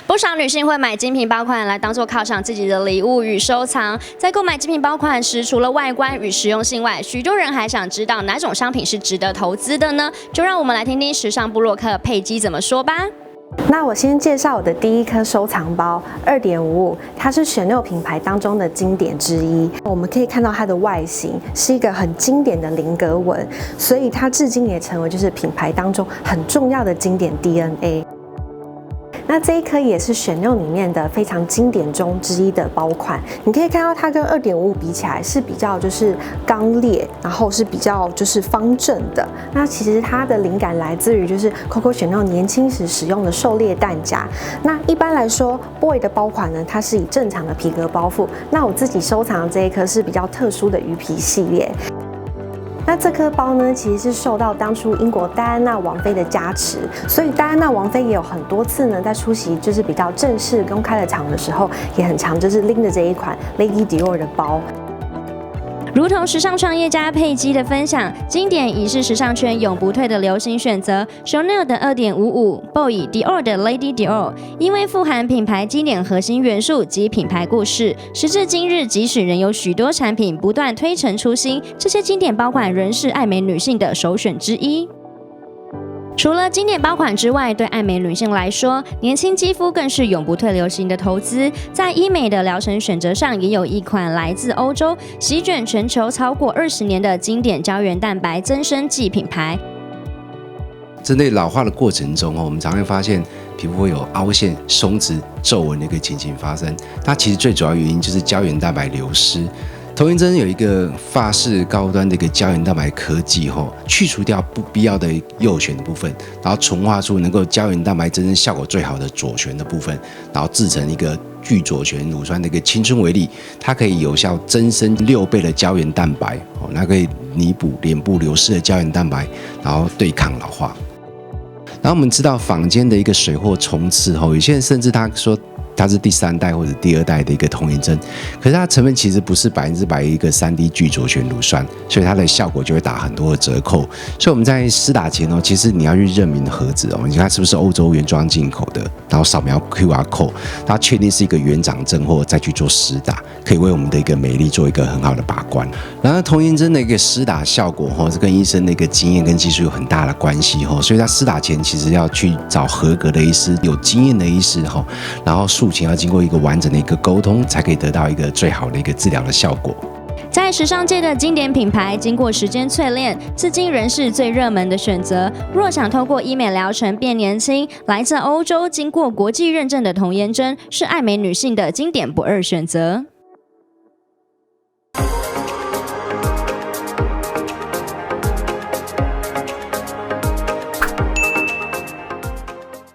不少女性会买精品包款来当做犒赏自己的礼物与收藏。在购买精品包款时，除了外观与实用性外，许多人还想知道哪种商品是值得投资的呢？就让我们来听听时尚部落客佩姬怎么说吧。那我先介绍我的第一颗收藏包，2.55，它是Chanel品牌当中的经典之一。我们可以看到它的外形是一个很经典的菱格纹，所以它至今也成为就是品牌当中很重要的经典 DNA。那这一颗也是Chanel里面的非常经典中之一的包款，你可以看到它跟2.55比起来是比较就是刚烈，然后是比较就是方正的。那其实它的灵感来自于就是 Coco Chanel 年轻时使用的狩猎弹夹。那一般来说 ，Boy 的包款呢，它是以正常的皮革包覆。那我自己收藏的这一颗是比较特殊的鱼皮系列。那这颗包呢，其实是受到当初英国戴安娜王妃的加持，所以戴安娜王妃也有很多次呢，在出席就是比较正式公开的场合的时候，也很常就是拎着这一款 Lady Dior 的包。如同时尚创业家佩姬的分享，经典已是时尚圈永不退的流行选择。Chanel 的2.55，Boy Dior 的 Lady Dior， 因为富含品牌经典核心元素及品牌故事，时至今日，即使仍有许多产品不断推陈出新，这些经典包款仍是爱美女性的首选之一。除了经典包款之外，对爱美女性来说，年轻肌肤更是永不退流行的投资。在医美的疗程选择上，也有一款来自欧洲、席卷全球超过20年的经典胶原蛋白增生剂品牌。针对老化的过程中，我们常会发现皮肤会有凹陷、松弛、皱纹的一个情形发生。它其实最主要原因就是胶原蛋白流失。童颜针有一个法式高端的一个胶原蛋白科技，去除掉不必要的右旋的部分，然后纯化出能够胶原蛋白增生效果最好的左旋的部分，然后制成一个聚左旋乳酸的一个青春微粒，它可以有效增生6倍的胶原蛋白，那可以弥补脸部流失的胶原蛋白，然后对抗老化。然后我们知道坊间的一个水货冲刺，有些人甚至他说它是第3代或者第2代的一个童颜针，可是它成分其实不是100%一个3D 聚左旋乳酸，所以它的效果就会打很多的折扣。所以我们在施打前其实你要去认明盒子你看是不是欧洲原装进口的，然后扫描 QR code， 它确定是一个原厂正货再去做施打，可以为我们的一个美丽做一个很好的把关。然后童颜针的一个施打效果是跟医生的一个经验跟技术有很大的关系所以在施打前其实要去找合格的医师、有经验的医师然后术前要经过一个完整的一个沟通，才可以得到一个最好的一个治疗的效果。在时尚界的经典品牌，经过时间淬炼，至今仍是最热门的选择。若想透过医美疗程变年轻，来自欧洲、经过国际认证的童颜针是爱美女性的经典不二选择。